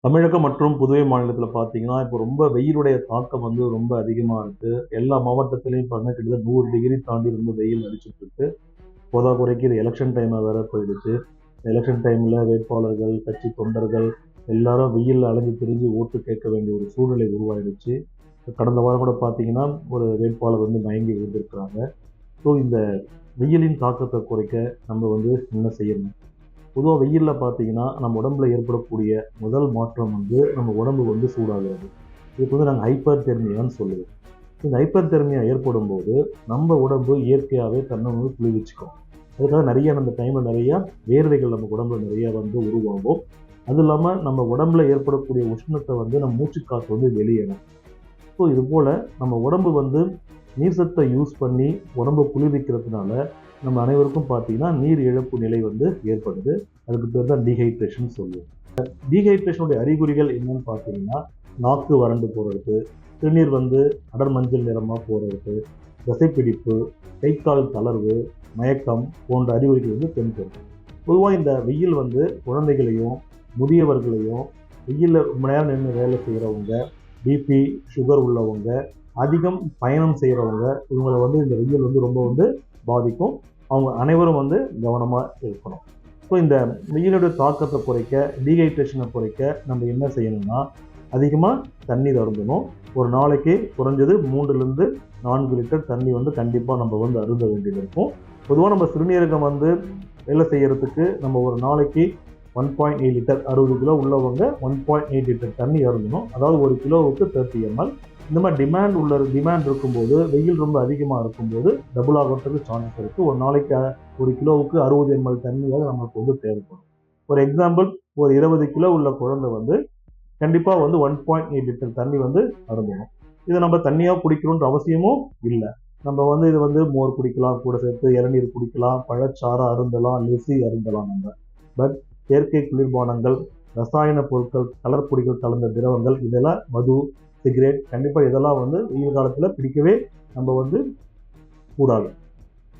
தமிழகம் மற்றும் புதுவை மாநிலத்துல பார்த்தீங்கன்னா, இப்போ ரொம்ப வெயிலுடைய தாக்கம் வந்து ரொம்ப அதிகமா இருக்கு. எல்லா மாவட்டத்திலயும் பார்த்தீங்கன்னா, கிட்டத்தட்ட 100 டிகிரி தாண்டி ரொம்ப வெயில் அடிச்சிட்டு இருக்கு. போதாக்குறைக்கு இது எலக்ஷன் டைமா வேற போயிடுச்சு. எலக்ஷன் டைம்ல வேட்பாளர்கள், கட்சி தொண்டர்கள் எல்லாரும் வெயில்ல அலைஞ்சு திரிஞ்சு ஓட்டு கேட்க வேண்டிய ஒரு சூழ்நிலை உருவாயிடுச்சு. கடந்த வாரம் கூட பார்த்தீங்கன்னா, ஒரு வேட்பாளர் வந்து மயங்கி விழுந்திருக்கிறாங்க. ஸோ இந்த வெயிலின் தாக்கத்த குறைக்க நம்ம வந்து என்ன செய்யணும்? பொதுவா வெயில்ல பார்த்தீங்கன்னா, நம்ம உடம்புல ஏற்படக்கூடிய முதல் மாற்றம் வந்து நம்ம உடம்பு வந்து சூடாகுறது. இதுக்கு வந்து நாங்க ஹைப்பர் தெர்மியான்னு சொல்லுவோம். இந்த ஹைப்பர் தெர்மியா ஏற்படும்போது, நம்ம உடம்பு இயற்கையாவே தன்னை வந்து குளிர்விச்சுக்கும். அதுக்காக நெறைய அந்த டைம்ல நெறைய வேர்வைகள் நம்ம உடம்புல நெறைய வந்து உருவாகும். அது இல்லாம நம்ம உடம்புல ஏற்படக்கூடிய உஷ்ணத்த வந்து நம்ம மூச்சு காத்து வந்து வெளியேறும். ஸோ இதுபோல நம்ம உடம்பு வந்து நீர் சத்தை யூஸ் பண்ணி உடம்ப குளிர்விக்கிறதுனால, நம்ம அனைவருக்கும் பார்த்தீங்கன்னா, நீர் இழப்பு நிலை வந்து ஏற்படுது. அதுக்கு பேர் தான் டீஹைட்ரேஷன் சொல்லுவோம். டீஹைட்ரேஷனுடைய அறிகுறிகள் என்னன்னு பார்த்தீங்கன்னா, நாக்கு வறண்டு போறது, சிறுநீர் வந்து அடர் மஞ்சள் நிறமா போறது, தசைப்பிடிப்பு, கை கால் தளர்வு, மயக்கம் போன்ற அறிகுறிகள் வந்து தென்படும். பொதுவா இந்த வெயில் வந்து குழந்தைகளையும், முதியவர்களையும், வெயில்ல ரொம்ப நேரம் நின்னு வேலை செய்றவங்க, பிபி, சுகர் உள்ளவங்க, அதிகம் பயணம் செய்றவங்க, இவங்கள வந்து இந்த வெயில் வந்து ரொம்ப வந்து பாதிக்கும். அவங்க அனைவரும் வந்து கவனமா இருக்கணும். ஸோ இந்த வெயிலுடைய தாக்கத்த குறைக்க, டீஹைட்ரேஷன குறைக்க நம்ம என்ன செய்யணும்னா, அதிகமா தண்ணீர் அருந்தணும். ஒரு நாளைக்கு குறைஞ்சது 3லிருந்து 4 லிட்டர் தண்ணி வந்து கண்டிப்பா நம்ம வந்து அருந்த வேண்டியது இருக்கும். பொதுவா நம்ம சிறுநீரகம் வந்து வேலை செய்யறதுக்கு நம்ம ஒரு நாளைக்கு 1.8 லிட்டர் 60 கிலோ உள்ளவங்க 1.8 லிட்டர் தண்ணி அருந்தணும். அதாவது 1 கிலோவுக்கு 30 எம்எல். இந்த மாதிரி டிமாண்ட் இருக்கும்போது, வெயில் ரொம்ப அதிகமா இருக்கும்போது டபுள் ஆகுறதுக்கு சான்சஸ் இருக்கு. ஒரு நாளைக்கு 1 கிலோவுக்கு 60 எம்எல் தண்ணியாவது நமக்கு வந்து தேவைப்படும். ஒரு எக்ஸாம்பிள், ஒரு 20 கிலோ உள்ள குழந்தை வந்து கண்டிப்பா வந்து 1.8 லிட்டர் தண்ணி வந்து அருந்தணும். இதை நம்ம தண்ணியா குடிக்கணுன்ற அவசியமும் இல்லை. நம்ம வந்து இது வந்து மோர் குடிக்கலாம், கூட சேர்த்து இளநீர் குடிக்கலாம், பழச்சாறு அருந்தலாம், லெசி அருந்தலாம் நம்ம. பட் செயற்கை குளிர்பானங்கள், ரசாயன பொருட்கள், கலர் பொடிகள் கலந்த திரவங்கள், இதெல்லாம் மது, சிகரெட் கண்டிப்பா இதெல்லாம் வந்து வெயில் காலத்துல பிடிக்கவே நம்ம வந்து கூடாது.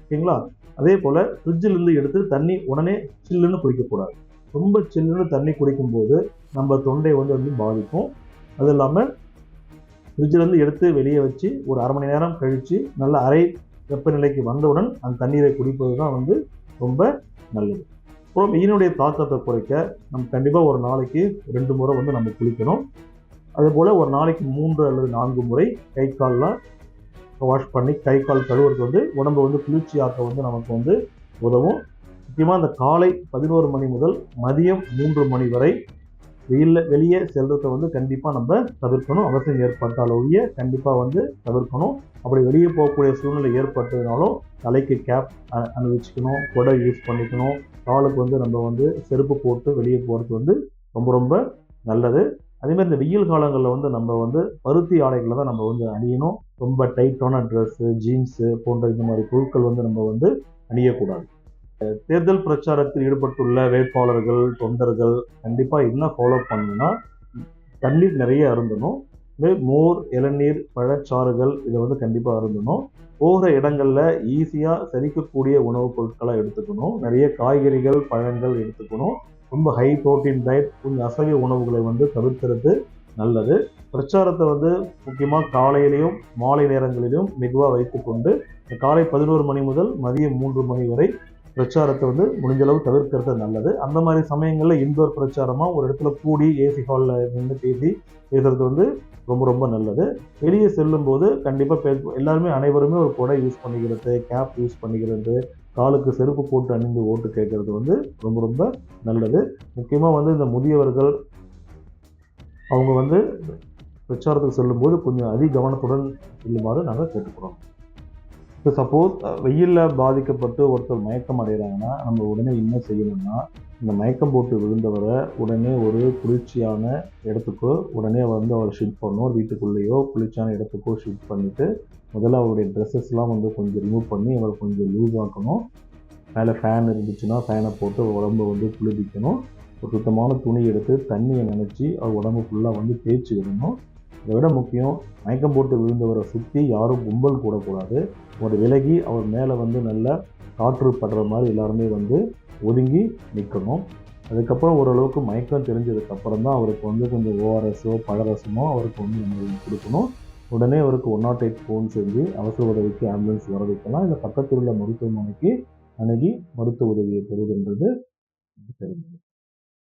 ஓகேங்களா? அதே போல ஃப்ரிட்ஜில் இருந்து எடுத்து தண்ணி உடனே சில்லுன்னு குடிக்கக்கூடாது. ரொம்ப சில்லுன்னு தண்ணி குடிக்கும்போது நம்ம தொண்டை வந்து பாதிக்கும். அது இல்லாம ஃப்ரிட்ஜில் இருந்து எடுத்து வெளியே வச்சு ஒரு அரை மணி நேரம் கழிச்சு நல்ல அறை வெப்பநிலைக்கு வந்தவுடன் அந்த தண்ணீரை குடிப்பது தான் வந்து ரொம்ப நல்லது. அப்புறம் வெயிலுடைய தாக்கத்தை குறைக்க நம்ம கண்டிப்பாக ஒரு நாளைக்கு 2 முறை வந்து நம்ம குளிக்கணும். அதுபோல் ஒரு நாளைக்கு 3 அல்லது 4 முறை கை கால்லாம் வாஷ் பண்ணி கை கால் கழுவுறது வந்து உடம்பை வந்து குளிர்ச்சியாக்க வந்து நமக்கு வந்து உதவும். முக்கியமாக இந்த காலை 11 மணி முதல் மதியம் 3 மணி வரை வெளியே செல்றதை வந்து கண்டிப்பாக நம்ம தவிர்க்கணும். அவசியம் ஏற்பட்டால் ஒழிய கண்டிப்பாக வந்து தவிர்க்கணும். அப்படி வெளியே போகக்கூடிய சூழ்நிலை ஏற்பட்டதுனாலும் தலைக்கு கேப் அணிவிச்சுக்கணும், கொடை யூஸ் பண்ணிக்கணும், காலுக்கு வந்து நம்ம வந்து செருப்பு போட்டு வெளியே போகிறது வந்து ரொம்ப ரொம்ப நல்லது. அதேமாதிரி இந்த வெயில் காலங்களில் வந்து நம்ம வந்து பருத்தி ஆடைகளை தான் நம்ம வந்து அணியணும். ரொம்ப டைட்டான ட்ரெஸ்ஸு, ஜீன்ஸு போன்ற இந்த மாதிரி பொருட்கள் வந்து நம்ம வந்து அணியக்கூடாது. தேர்தல் பிரச்சாரத்தில் ஈடுபட்டுள்ள வேட்பாளர்கள், தொண்டர்கள் கண்டிப்பா என்ன ஃபாலோ பண்ணணும்னா, தண்ணீர் நிறைய அருந்தணும். மோர், இளநீர், பழச்சாறுகள் இதை வந்து கண்டிப்பா அருந்தணும். போகிற இடங்கள்ல ஈஸியா செரிக்கக்கூடிய உணவுப் பொருட்களை எடுத்துக்கணும். நிறைய காய்கறிகள், பழங்கள் எடுத்துக்கணும். ரொம்ப ஹை புரோட்டீன் டயட், கொஞ்சம் அசைவ உணவுகளை வந்து தவிர்க்கிறது நல்லது. பிரச்சாரத்தை வந்து முக்கியமாக காலையிலையும் மாலை நேரங்களிலும் மெதுவாக வைத்துக்கொண்டு காலை 11 மணி முதல் மதியம் 3 மணி வரை பிரச்சாரத்தை வந்து முடிஞ்ச அளவு தவிர்க்கிறது நல்லது. அந்த மாதிரி சமயங்களில் இன்டோர் பிரச்சாரமா ஒரு இடத்துல கூடி ஏசி ஹாலில் நின்று பேசுறது வந்து ரொம்ப ரொம்ப நல்லது. வெளியே செல்லும் போது கண்டிப்பாக எல்லாருமே அனைவருமே ஒரு கொடை யூஸ் பண்ணிக்கிறது, கேப் யூஸ் பண்ணிக்கிறது, காலுக்கு செருப்பு போட்டு அணிந்து ஓட்டு கேட்கறது வந்து ரொம்ப ரொம்ப நல்லது. முக்கியமாக வந்து இந்த முதியவர்கள் அவங்க வந்து பிரச்சாரத்துக்கு செல்லும்போது கொஞ்சம் அதிக கவனத்துடன் செல்லுமாறு நாங்கள் கேட்டுக்கிறோம். இப்போ சப்போஸ் வெயிலில் பாதிக்கப்பட்டு ஒருத்தர் மயக்கம் அடைகிறாங்கன்னா நம்ம உடனே என்ன செய்யணும்னா, இந்த மயக்கம் போட்டு விழுந்தவரை உடனே ஒரு குளிர்ச்சியான இடத்துக்கோ உடனே வந்து அவரை ஷிஃப்ட் பண்ணணும். வீட்டுக்குள்ளேயோ குளிர்ச்சியான இடத்துக்கோ ஷிஃப்ட் பண்ணிவிட்டு முதல்ல அவருடைய ட்ரெஸ்ஸஸ்லாம் வந்து கொஞ்சம் ரிமூவ் பண்ணி அவரை கொஞ்சம் லூஸ் ஆக்கணும். மேலே ஃபேன் இருந்துச்சுன்னா ஃபேனை போட்டு உடம்பை வந்து குளிர்விக்கணும். ஒரு சுத்தமான துணி எடுத்து தண்ணியை நினச்சி அவர் உடம்பு ஃபுல்லாக வந்து தேய்ச்சி விடணும். இதை விட முக்கியம், மயக்கம் போட்டு விழுந்தவரை சுற்றி யாரும் கும்பல் கூடக்கூடாது. ஒரு விலகி அவர் மேலே வந்து நல்ல காற்று படுற மாதிரி எல்லாருமே வந்து ஒதுங்கி நிற்கணும். அதுக்கப்புறம் ஓரளவுக்கு மயக்கம் தெரிஞ்சதுக்கப்புறம் தான் அவருக்கு வந்து கொஞ்சம் ஓஆர்எஸோ பழரசமோ அவருக்கு வந்து நம்ம கொடுக்கணும். உடனே அவருக்கு 108 ஃபோன் செஞ்சு அவசர உதவிக்கு ஆம்புலன்ஸ் வர வைக்கலாம். இல்லை பக்கத்தில் உள்ள மருத்துவமனைக்கு அணுகி மருத்துவ உதவியை பெறுவதுன்றது தெரியும்.